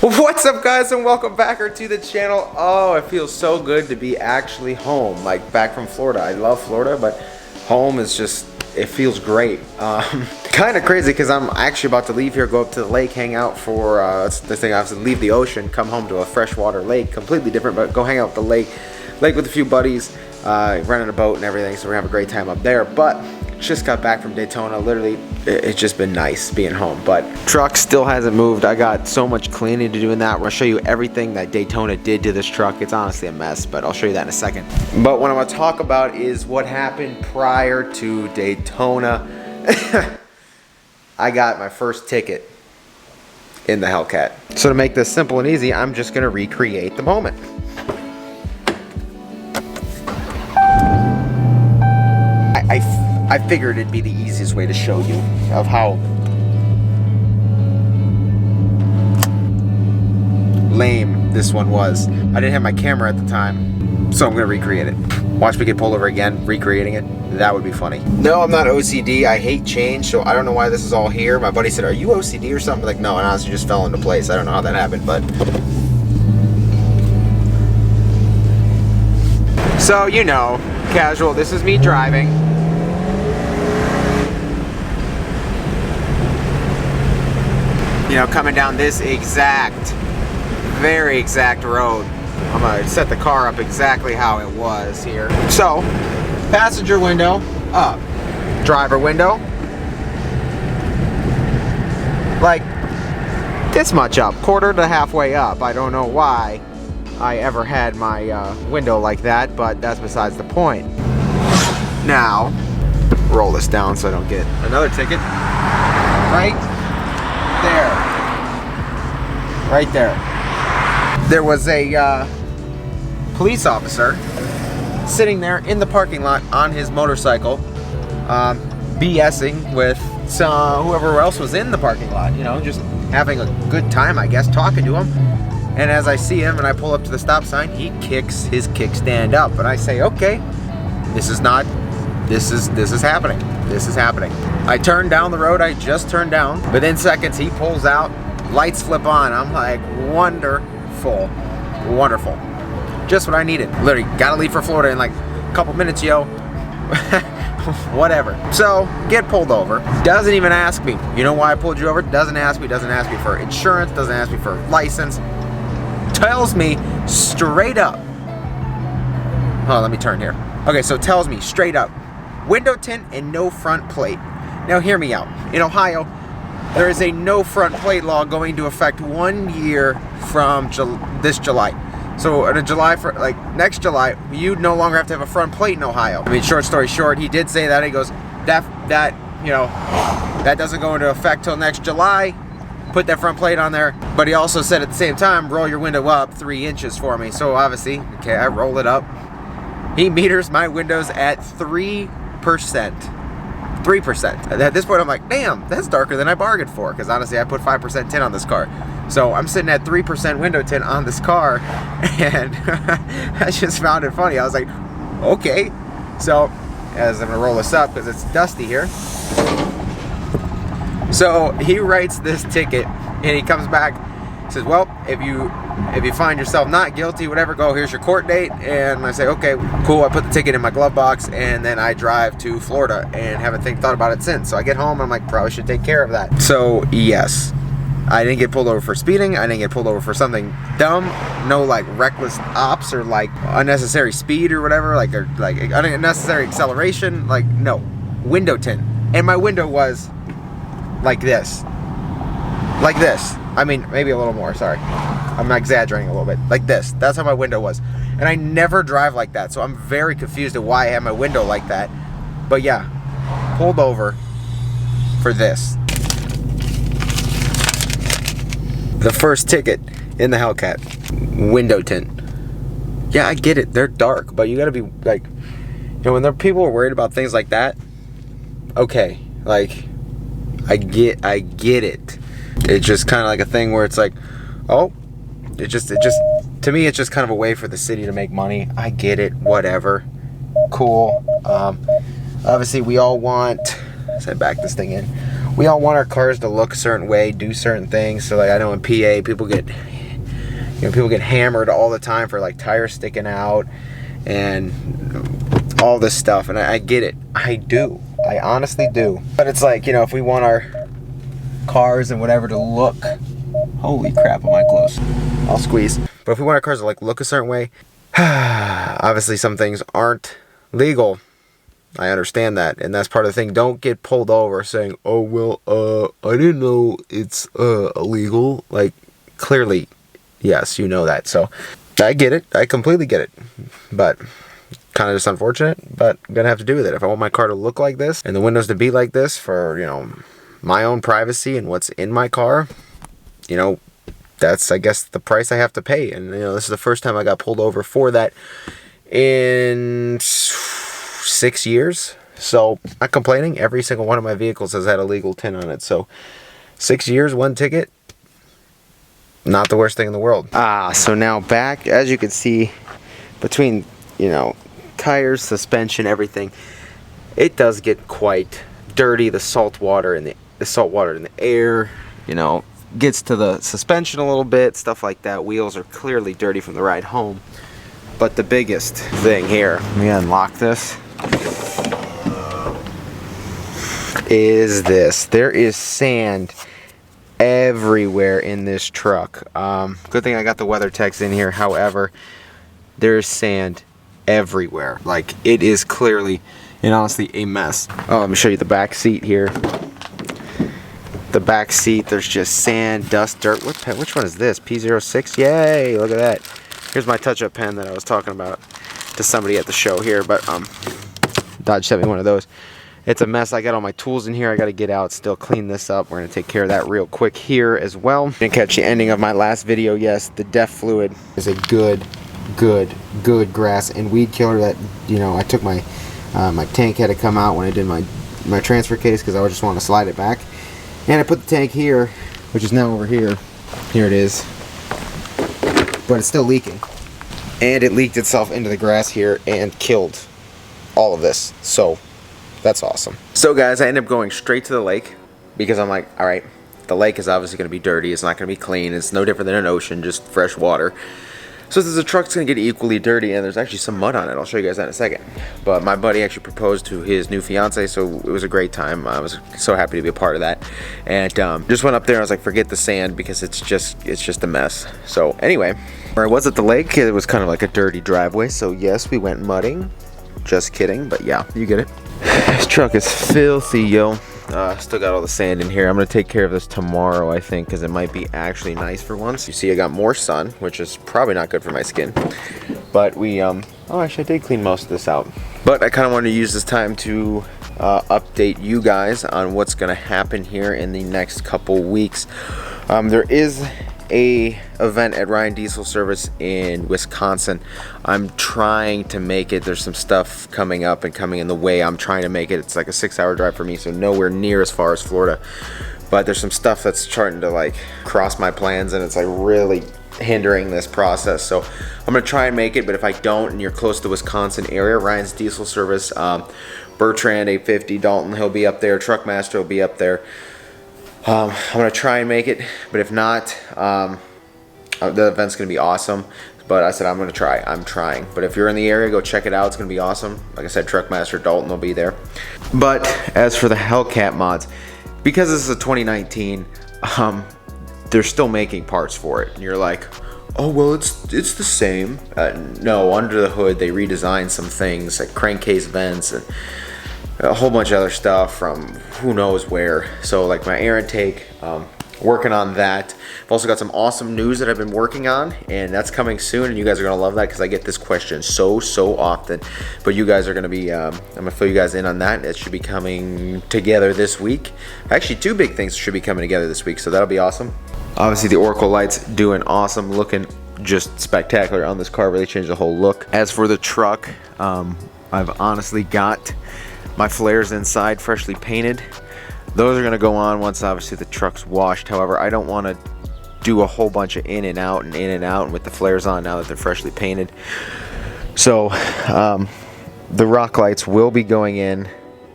What's up, guys, and welcome back to the channel. Oh, it feels so good to be actually home, like back from Florida. I love Florida, but home is just, it feels great. Kind of crazy because I'm actually about to leave here, go up to the lake, hang out for this thing. I have to leave the ocean, come home to a freshwater lake, completely different, but go hang out at the lake with a few buddies, renting a boat and everything. So we're gonna have a great time up there. But just got back from Daytona. Literally, it's just been nice being home. But truck still hasn't moved. I got so much cleaning to do in that. I'll show you everything that Daytona did to this truck. It's honestly a mess, but I'll show you that in a second. But what I'm gonna talk about is what happened prior to Daytona. I got my first ticket in the Hellcat. So to make this simple and easy, I'm just gonna recreate the moment. I figured it'd be the easiest way to show you of how lame this one was. I didn't have my camera at the time, so I'm gonna recreate it. Watch me get pulled over again, recreating it. That would be funny. No, I'm not OCD. I hate change, so I don't know why this is all here. My buddy said, "Are you OCD or something?" Like, no, it honestly just fell into place. I don't know how that happened, but. So, you know, casual, this is me driving. You know, coming down this very exact road. I'm gonna set the car up exactly how it was here. So, passenger window up, driver window, like this much up, quarter to halfway up. I don't know why I ever had my window like that, but that's besides the point. Now, roll this down so I don't get another ticket. Right there. There was a police officer sitting there in the parking lot on his motorcycle, BSing with whoever else was in the parking lot, you know, just having a good time, I guess, talking to him. And as I see him and I pull up to the stop sign, he kicks his kickstand up. And I say, okay, this is happening. This is happening. I turn down the road I just turned down. Within seconds, he pulls out, lights flip on. I'm like, wonderful, wonderful. Just what I needed. Literally, gotta leave for Florida in like a couple minutes, yo. Whatever. So, get pulled over. Doesn't even ask me. You know why I pulled you over? Doesn't ask me for insurance, doesn't ask me for license. Tells me straight up. Oh, let me turn here. Okay, so tells me straight up, window tint and no front plate. Now hear me out. In Ohio, there is a no front plate law going into effect 1 year from this July. So in next July, you no longer have to have a front plate in Ohio. I mean, short story short, he did say that. He goes, that doesn't go into effect till next July. Put that front plate on there. But he also said at the same time, roll your window up 3 inches for me. So obviously, okay, I roll it up. He meters my windows at 3%. 3%. At this point, I'm like, damn, that's darker than I bargained for. Because honestly, I put 5% tint on this car. So I'm sitting at 3% window tint on this car. And I just found it funny. I was like, okay. So as I'm going to roll this up because it's dusty here. So he writes this ticket and he comes back, says, well, if you find yourself not guilty, whatever, go, here's your court date. And I say, okay, cool. I put the ticket in my glove box and then I drive to Florida and haven't thought about it since. So I get home and I'm like, probably should take care of that. So yes, I didn't get pulled over for speeding. I didn't get pulled over for something dumb. No like reckless ops or like unnecessary speed or whatever, like unnecessary acceleration. Like no, window tint. And my window was like this. I mean, maybe a little more, sorry. I'm not exaggerating a little bit. Like this. That's how my window was. And I never drive like that, so I'm very confused at why I have my window like that. But yeah, pulled over for this. The first ticket in the Hellcat. Window tint. Yeah, I get it. They're dark, but you gotta be like, you know, when there people are worried about things like that, okay, like, I get it. It's just kind of like a thing where it's like, oh, it just to me it's just kind of a way for the city to make money. I get it, whatever, cool. Obviously we all want, let's back this thing in, we all want our cars to look a certain way, do certain things. So like I know in PA people get, people get hammered all the time for like tires sticking out and all this stuff, and I get it. I do. I honestly do. But it's like, if we want our cars and whatever to look, holy crap, am I close? I'll squeeze. But if we want our cars to like look a certain way, obviously some things aren't legal. I understand that, and that's part of the thing. Don't get pulled over saying, oh well, I didn't know it's illegal. Like, clearly, yes, you know that. So I get it. I completely get it. But kind of just unfortunate, but I'm gonna have to do with it. If I want my car to look like this and the windows to be like this for, my own privacy and what's in my car, that's, I guess, the price I have to pay. And this is the first time I got pulled over for that in 6 years. So not complaining. Every single one of my vehicles has had a legal tint on it. So 6 years, 1 ticket, not the worst thing in the world. So now back, as you can see, between tires, suspension, everything, it does get quite dirty. The salt water in the air, gets to the suspension a little bit, stuff like that. Wheels are clearly dirty from the ride home. But the biggest thing here, let me unlock this, is this. There is sand everywhere in this truck. Good thing I got the weather techs in here. However, there's sand everywhere. Like, it is clearly and honestly a mess. Oh, let me show you the back seat here. The back seat, there's just sand, dust, dirt. Which one is this? P06? Yay, look at that. Here's my touch-up pen that I was talking about to somebody at the show here, but Dodge sent me one of those. It's a mess. I got all my tools in here. I got to get out, still clean this up. We're going to take care of that real quick here as well. Didn't catch the ending of my last video. Yes, the DEF fluid is a good grass and weed killer that, I took my my tank had to come out when I did my transfer case because I just want to slide it back. And I put the tank here, which is now over here. Here it is. But it's still leaking. And it leaked itself into the grass here and killed all of this. So that's awesome. So guys, I ended up going straight to the lake because I'm like, all right, the lake is obviously going to be dirty. It's not going to be clean. It's no different than an ocean, just fresh water. So since the truck's going to get equally dirty, and there's actually some mud on it, I'll show you guys that in a second. But my buddy actually proposed to his new fiance, so it was a great time. I was so happy to be a part of that. And just went up there and I was like, forget the sand because it's just a mess. So anyway, where I was at the lake, it was kind of like a dirty driveway. So yes, we went mudding. Just kidding, but yeah, you get it. This truck is filthy, yo. Still got all the sand in here. I'm gonna take care of this tomorrow, I think, because it might be actually nice for once. You see, I got more sun, which is probably not good for my skin. But we, oh, actually, I did clean most of this out. But I kind of wanted to use this time to update you guys on what's gonna happen here in the next couple weeks. There is a event at Ryan Diesel Service in Wisconsin. I'm trying to make it. There's some stuff coming up and coming in the way. I'm trying to make it. It's like a 6-hour drive for me, so nowhere near as far as Florida. But there's some stuff that's starting to like cross my plans, and it's like really hindering this process. So I'm gonna try and make it, but if I don't and you're close to the Wisconsin area, Ryan's Diesel Service, Bertrand 850, Dalton, he'll be up there, Truckmaster will be up there. I'm going to try and make it, but if not, the event's going to be awesome. But I said I'm going to try. I'm trying. But if you're in the area, go check it out. It's going to be awesome. Like I said, Truckmaster Dalton will be there. But as for the Hellcat mods, because this is a 2019, they're still making parts for it. And you're like, oh, well, it's the same. No, under the hood, they redesigned some things like crankcase vents and a whole bunch of other stuff from who knows where. So like my air intake, working on that. I've also got some awesome news that I've been working on, and that's coming soon, and you guys are gonna love that because I get this question so often. But you guys are gonna be, I'm gonna fill you guys in on that. It should be coming together this week. Actually, 2 big things should be coming together this week, so that'll be awesome. Obviously the Oracle lights doing awesome, looking just spectacular on this car, really changed the whole look. As for the truck, I've honestly got my flares inside freshly painted. Those are gonna go on once obviously the truck's washed. However, I don't wanna do a whole bunch of in and out with the flares on now that they're freshly painted. So the rock lights will be going in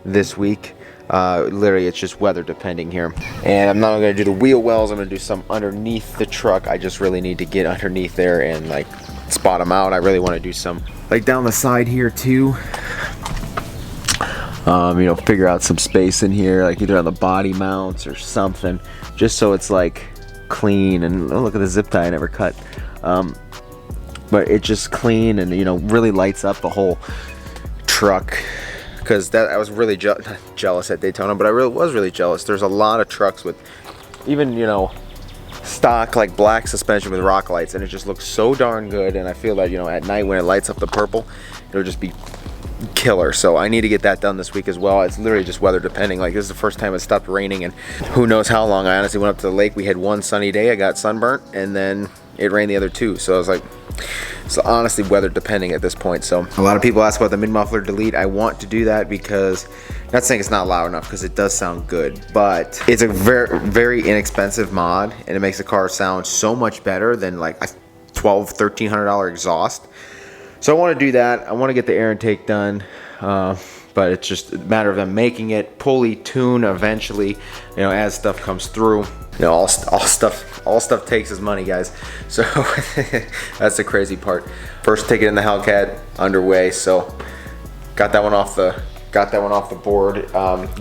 this week. Literally, it's just weather depending here. And I'm not gonna do the wheel wells. I'm gonna do some underneath the truck. I just really need to get underneath there and like spot them out. I really want to do some like down the side here too. You know, figure out some space in here, like either on the body mounts or something, just so it's like clean. And oh, look at the zip tie I never cut. But it's just clean and, you know, really lights up the whole truck. Because I was really jealous at Daytona, but I was really jealous. There's a lot of trucks with even, you know, stock like black suspension with rock lights, and it just looks so darn good. And I feel that, you know, at night when it lights up the purple, it'll just be killer. So I need to get that done this week as well. It's literally just weather depending. Like, this is the first time it stopped raining and who knows how long. I honestly went up to the lake. We had one sunny day. I got sunburnt, and then it rained the other two. So I was like, so honestly weather depending at this point. So a lot of people ask about the mid muffler delete. I want to do that because, not saying it's not loud enough, because it does sound good, but it's a very inexpensive mod, and it makes the car sound so much better than like a $1,200–1,300 exhaust. So I want to do that. I want to get the air intake done, but it's just a matter of them making it, pulley, tune eventually, you know, as stuff comes through. You know, all stuff takes is money, guys. So that's the crazy part. First ticket in the Hellcat underway, so got that one off the board.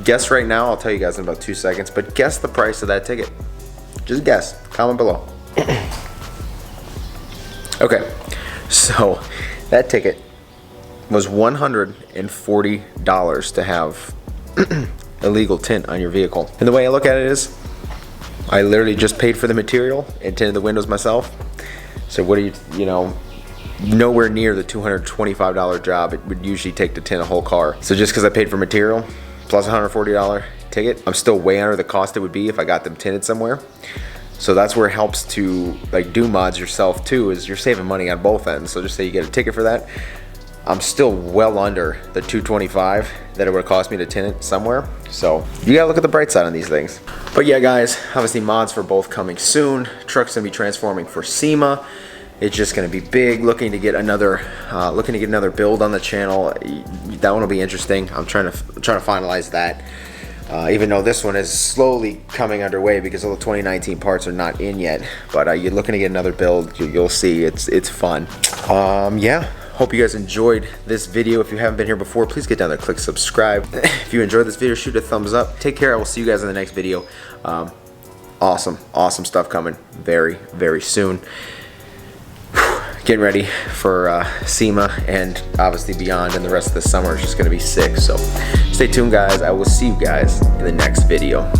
Guess right now, I'll tell you guys in about 2 seconds, but guess the price of that ticket. Just guess. Comment below. Okay, so that ticket was $140 to have illegal tint on your vehicle. And the way I look at it is, I literally just paid for the material and tinted the windows myself. So what do you know, nowhere near the $225 job it would usually take to tint a whole car. So just because I paid for material plus $140 ticket, I'm still way under the cost it would be if I got them tinted somewhere. So that's where it helps to like do mods yourself too, is you're saving money on both ends. So just say you get a ticket for that, I'm still well under the $225 that it would cost me to tint it somewhere. So you gotta look at the bright side on these things. But yeah, guys, obviously mods for both coming soon. Truck's gonna be transforming for SEMA. It's just gonna be big. Looking to get another build on the channel. That one will be interesting. I'm trying to finalize that. Even though this one is slowly coming underway because all the 2019 parts are not in yet. But you're looking to get another build. You'll see, it's fun. Yeah. Hope you guys enjoyed this video. If you haven't been here before, please get down there, click subscribe. If you enjoyed this video, shoot a thumbs up. Take care. I will see you guys in the next video. Awesome stuff coming very soon. Getting ready for SEMA and obviously beyond, and the rest of the summer is just going to be sick. So stay tuned, guys. I will see you guys in the next video.